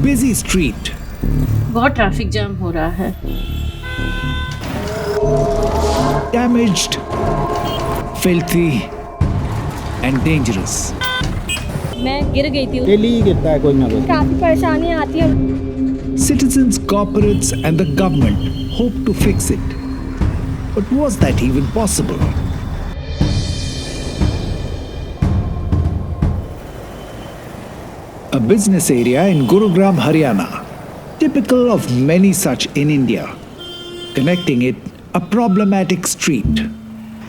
busy street. बहुत traffic jam हो रहा है। Damaged, filthy and dangerous. मैं गिर गई थी। डेली ही गिरता है कोई ना कोई। काफी परेशानी आती है। Citizens, corporates and the government hope to fix it. But was that even possible? A business area in Gurugram, Haryana, typical of many such in India, connecting it a problematic street.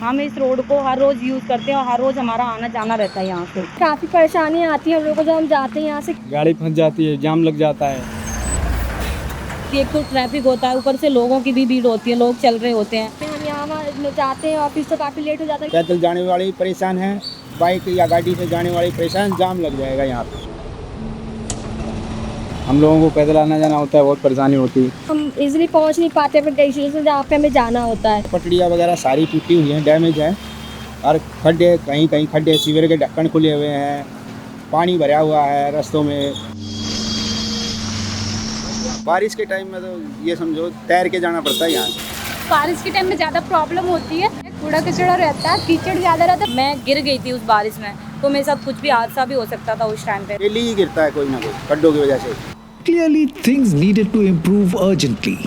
हम इस road को हर रोज use करते हैं और हर रोज हमारा आना जाना रहता है यहाँ से। काफी परेशानी आती है हम लोगों को जब हम जाते हैं यहाँ से। गाड़ी फंस जाती है, जाम लग जाता है। एक तो ट्रैफिक होता है, ऊपर से लोगों की भी भीड़ होती है, लोग चल रहे होते हैं। हम यहाँ जाते हैं ऑफिस तो काफी लेट हो जाता है। पैदल जाने वाले परेशान हैं, बाइक या गाड़ी से जाने वाले परेशान, जाम लग जाएगा यहाँ पे। हम लोगों को पैदल आना जाना होता है, बहुत परेशानी होती है। हम इजीली पहुँच नहीं पाते पर कई चीज़ें जहाँ पे हमें जाना होता है। पटरियाँ वगैरह सारी टूटी हुई हैं, डैमेज है, और खड्डे कहीं कहीं खड्डे, सीवर के ढक्कन खुले हुए हैं, पानी भरा हुआ है रास्तों में। बारिश के टाइम में तो ये समझो तैर के जाना पड़ता है यहाँ से। बारिश के टाइम में ज़्यादा प्रॉब्लम होती है, कूड़ा कचड़ा रहता है, कीचड़ ज़्यादा रहता है। मैं गिर गई थी उस बारिश में, तो मेरे साथ कुछ भी हादसा भी हो सकता था उस टाइम पे। डेली ही गिरता है कोई ना कोई खड्डों की वजह से। Clearly, things needed to improve urgently.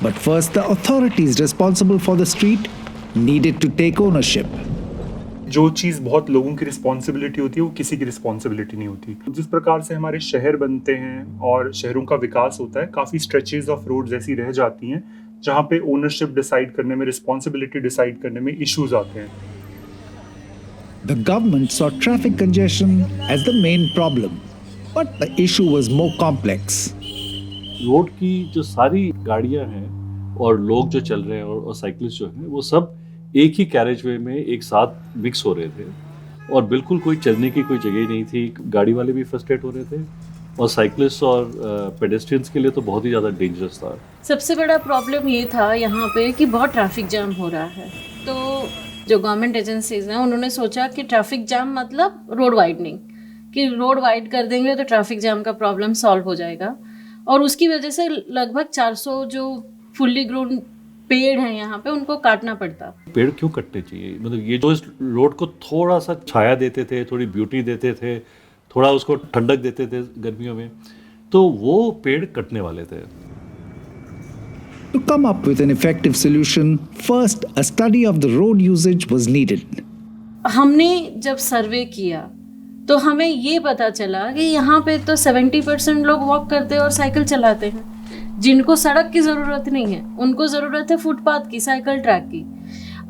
But first, the authorities responsible for the street needed to take ownership. जो चीज़ बहुत लोगों की रिस्पॉन्सिबिलिटी होती है वो किसी की रिस्पॉन्सिबिलिटी नहीं होती। जिस प्रकार से हमारे शहर बनते हैं और शहरों का विकास होता है, काफ़ी स्ट्रेचेज ऑफ रोड्स ऐसी रह जाती हैं जहाँ पे ओनरशिप डिसाइड करने में, रिस्पॉन्सिबिलिटी डिसाइड करने में इश्यूज आते हैं। The government saw traffic congestion as the main problem, but the issue was more complex. Road की जो सारी गाड़ियां हैं और लोग जो चल रहे हैं और साइकिलिस्ट जो हैं, वो सब एक ही कैरेज वे में एक साथ मिक्स हो रहे थे और बिल्कुल कोई चलने की कोई जगह ही नहीं थी। गाड़ी वाले भी फ्रस्ट्रेट हो रहे थे और साइकिलिस्ट और पेडेस्ट्रियंस के लिए तो बहुत ही ज़्यादा डेंजरस था। सबसे बड़ा प्रॉब्लम ये था यहाँ पे कि बहुत ट्रैफिक जाम हो रहा है। तो जो गवर्नमेंट एजेंसीज हैं उन्होंने सोचा कि ट्रैफिक जाम मतलब रोड वाइडनिंग, कि रोड वाइड कर देंगे तो ट्रैफिक जाम का प्रॉब्लम सॉल्व हो जाएगा। और उसकी वजह से लगभग 400 जो फुल्ली ग्रोन पेड़ हैं यहाँ पे उनको काटना पड़ता। पेड़ क्यों कटने चाहिए? मतलब ये जो इस रोड को थोड़ा सा छाया देते थे, थोड़ी ब्यूटी देते थे, थोड़ा उसको ठंडक देते थे गर्मियों में, तो वो पेड़ कटने वाले थे। To come up with an effective solution, first a study of the road usage was needed. हमने जब सर्वे किया तो हमें ये पता चला कि यहाँ पे तो 70% लोग वॉक करते हैं और साइकिल चलाते हैं। जिनको सड़क की ज़रूरत नहीं है, उनको ज़रूरत है फुटपाथ की, साइकिल ट्रैक की।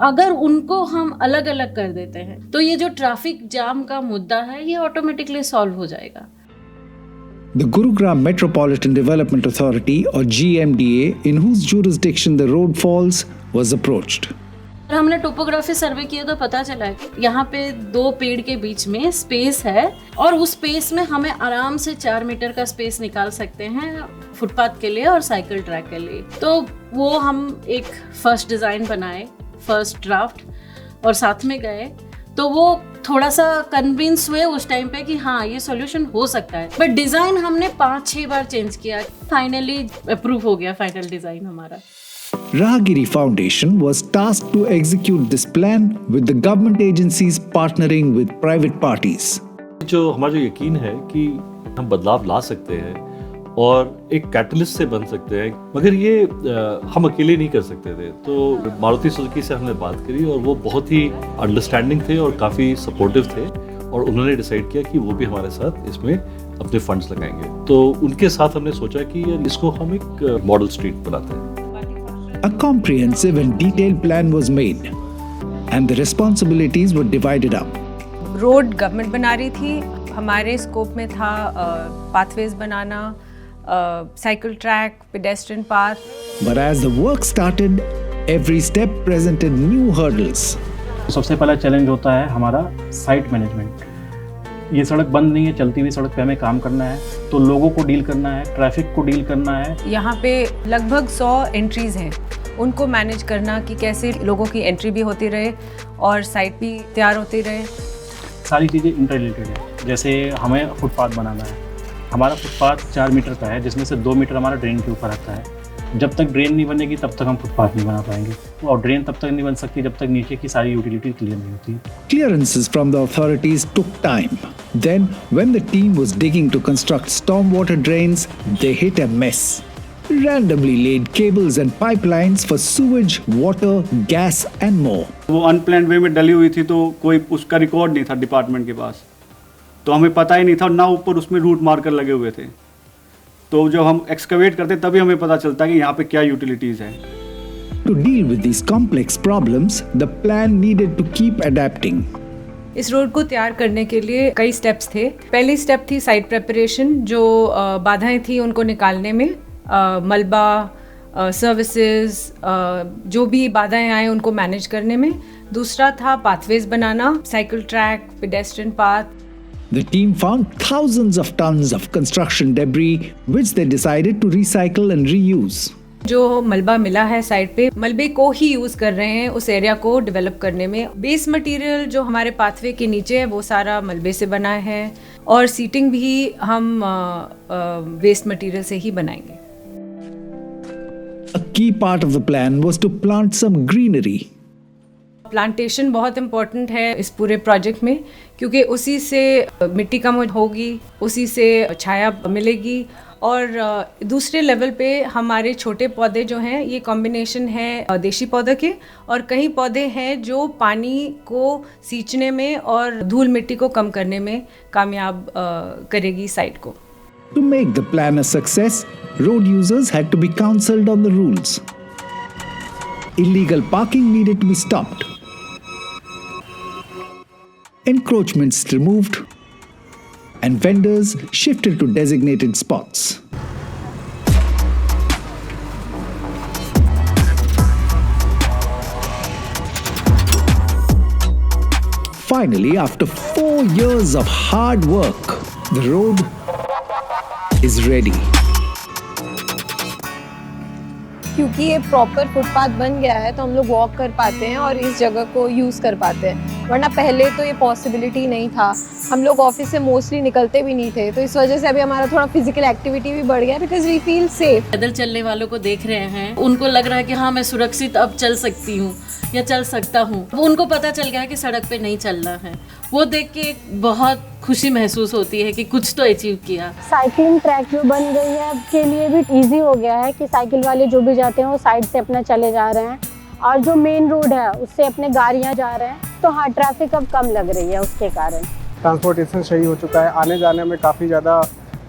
अगर उनको हम अलग अलग कर देते हैं तो ये जो ट्रैफिक जाम का मुद्दा है ये ऑटोमेटिकली सॉल्व हो जाएगा। The Gurugram Metropolitan Development Authority or GMDA, in whose jurisdiction the road falls, was approached. हमने टोपोग्राफी सर्वे किया तो पता चला कि यहाँ पे 2 पेड़ के बीच में स्पेस है और उस स्पेस में हमें आराम से 4 मीटर का स्पेस निकाल सकते हैं फुटपाथ के लिए और साइकिल ट्रैक के लिए। तो वो हम एक फर्स्ट डिज़ाइन बनाए, फर्स्ट ड्राफ्ट, और साथ में गए तो वो थोड़ा सा कन्विंस हुए उस टाइम पे कि हाँ ये सॉल्यूशन हो सकता है। बट डिज़ाइन हमने 5-6 बार चेंज किया, फाइनली अप्रूव हो गया फाइनल डिज़ाइन हमारा। Rahagiri Foundation was tasked to execute this plan with the government agencies partnering with private parties. जो हमारा जो यकीन है कि हम बदलाव ला सकते हैं और एक कैटलिस्ट से बन सकते हैं, मगर ये हम अकेले नहीं कर सकते थे। तो मारुति सुजुकी से हमने बात करी और वो बहुत ही अंडरस्टैंडिंग थे और काफ़ी सपोर्टिव थे और उन्होंने डिसाइड किया कि वो भी हमारे साथ इसमें अपने फंड्स लगाएंगे। तो उनके साथ हमने सोचा कि यार इसको हम एक मॉडल स्ट्रीट बनाते हैं। A comprehensive and detailed plan was made and the responsibilities were divided up. Road government बना रही थी, हमारे स्कोप में था pathways banana, cycle track, pedestrian path. But as the work started, every step presented new hurdles. सबसे पहला challenge होता है हमारा साइट मैनेजमेंट। ये सड़क बंद नहीं है, चलती हुई सड़क पे हमें काम करना है, तो लोगों को डील करना है, ट्रैफिक को डील करना है। यहाँ पे लगभग 100 एंट्रीज हैं, उनको मैनेज करना कि कैसे लोगों की एंट्री भी होती रहे और साइट भी तैयार होती रहे। सारी चीज़ें इंटर रिलेटेड है। जैसे हमें फुटपाथ बनाना है हमारा फुटपाथ 4 मीटर का है, जिसमें से 2 मीटर हमारा ड्रेन के ऊपर आता है। जब तक ड्रेन नहीं बनेगी तब तक हम फुटपाथ नहीं बना पाएंगे, और ड्रेन तब तक नहीं बन सकती जब तक नीचे की सारी यूटिलिटी क्लियर नहीं होती। Clearances from the authorities took time. Then, when the team was digging to construct stormwater drains, they hit a mess. Randomly laid cables and pipelines for sewage, water, gas and more. वो unplanned वे में डली हुई थी, तो कोई उसका record नहीं था डिपार्टमेंट के पास, तो हमें पता ही नहीं था, ना ऊपर उसमें रूट मार्कर लगे हुए थे। तो जब हम एक्सकवेट करते तभी हमें पता चलता कि यहाँ पे क्या यूटिलिटीज है। To deal with these complex problems, the plan needed to keep adapting. इस रोड को तैयार करने के लिए कई स्टेप्स थे। पहली स्टेप थी साइट प्रेपरेशन, जो बाधाएं थी उनको निकालने में, मलबा, सर्विसेज, जो भी बाधाएं आए उनको मैनेज करने में। दूसरा था pathways banana, cycle track, pedestrian path. The team found thousands of tons of construction debris, which they decided to recycle and reuse. जो मलबा मिला है साइड पे, मलबे को ही यूज कर रहे हैं उस एरिया को डेवलप करने में। बेस मटेरियल जो हमारे पाथवे के नीचे है वो सारा मलबे से बना है, और सीटिंग भी हम वेस्ट मटेरियल से ही बनाएंगे। A key part of the plan was to plant some greenery. Plantation बहुत इम्पोर्टेंट है इस पूरे प्रोजेक्ट में, क्योंकि उसी से मिट्टी कम होगी, उसी से छाया मिलेगी, और दूसरे लेवल पे हमारे छोटे पौधे जो हैं ये कॉम्बिनेशन है देशी पौधे के, और कई पौधे हैं जो पानी को सींचने में और धूल मिट्टी को कम करने में कामयाब करेगी साइट को। To make the plan a success, road users had to be counseled on the rules. Illegal parking needed to be stopped. Encroachments removed, and vendors shifted to designated spots. Finally, after 4 years of hard work, the road is ready. क्योंकि ये proper footpath बन गया है तो हम लोग walk कर पाते हैं और इस जगह को यूज़ कर पाते हैं, वरना पहले तो ये पॉसिबिलिटी नहीं था। हम लोग ऑफिस से मोस्टली निकलते भी नहीं थे, तो इस वजह से अभी हमारा थोड़ा फिजिकल एक्टिविटी भी बढ़ गया, बिकॉज वी फील सेफ। पैदल चलने वालों को देख रहे हैं, उनको लग रहा है कि हाँ मैं सुरक्षित अब चल सकती हूँ या चल सकता हूँ। उनको पता चल गया है कि सड़क पे नहीं चलना है, वो देख के बहुत खुशी महसूस होती है कि कुछ तो अचीव किया। साइकिलिंग ट्रैक जो बन गई है के लिए भी इजी हो गया है कि साइकिल वाले जो भी जाते हैं वो साइड से अपना चले जा रहे हैं, और जो मेन रोड है उससे अपने गाड़ियाँ जा रहे हैं, तो हाँ ट्रैफिक अब कम लग रही है उसके कारण। ट्रांसपोर्टेशन सही हो चुका है, आने जाने में काफ़ी ज़्यादा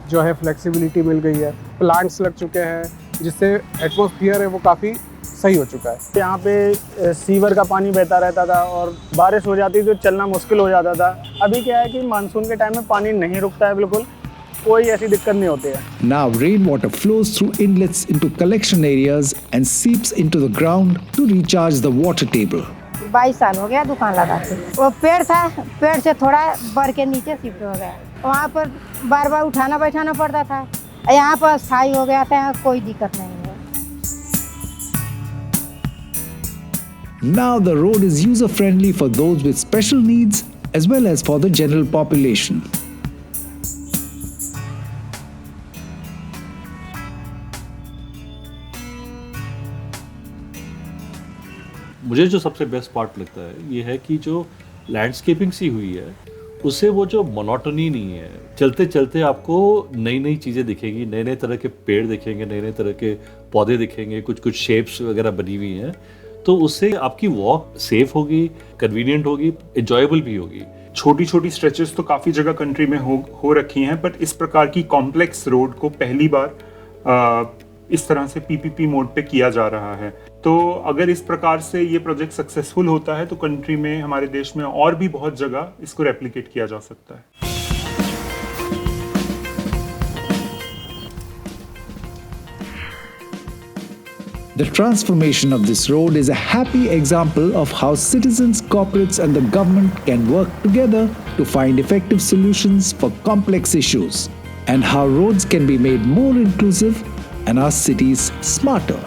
जो है फ्लेक्सिबिलिटी मिल गई है, प्लांट्स लग चुके हैं जिससे एटमॉस्फेयर है वो काफ़ी सही हो चुका है। यहाँ पे सीवर का पानी बहता रहता था और बारिश हो जाती तो चलना मुश्किल हो जाता था। अभी क्या है कि मानसून के टाइम में पानी नहीं रुकता है, बिल्कुल कोई ऐसी दिक्कत नहीं होती है। Now rainwater flows through inlets into collection areas and seeps into the ground to recharge the water table. 22 साल हो गया दुकान लगाते। वो पेड़ था, पेड़ से थोड़ा बढ़ के नीचे शिफ्ट हो गया, वहाँ पर बार बार उठाना बैठाना पड़ता था, यहाँ पर स्थायी हो गया था, कोई दिक्कत नहीं है। Now the road is user friendly for those with special needs as well as for the general population. मुझे जो सबसे बेस्ट पार्ट लगता है ये है कि जो लैंडस्केपिंग सी हुई है उससे वो जो मोनोटोनी नहीं है, चलते चलते आपको नई नई चीज़ें दिखेंगी, नए नए तरह के पेड़ दिखेंगे, नए नए तरह के पौधे दिखेंगे, कुछ कुछ शेप्स वगैरह बनी हुई हैं, तो उससे आपकी वॉक सेफ होगी, कन्वीनियंट होगी, एंजॉयबल भी होगी। छोटी छोटी स्ट्रेचेस तो काफ़ी जगह कंट्री में हो रखी हैं, बट इस प्रकार की कॉम्प्लेक्स रोड को पहली बार इस तरह से पीपीपी मोड पे किया जा रहा है। तो अगर इस प्रकार से ये प्रोजेक्ट सक्सेसफुल होता है तो कंट्री में, हमारे देश में और भी बहुत जगह इसको रेप्लिकेट किया जा सकता है। The transformation of this road is a happy example of how citizens, corporates, and the government can work together to find effective solutions for complex issues, and how roads can be made more inclusive and our cities smarter.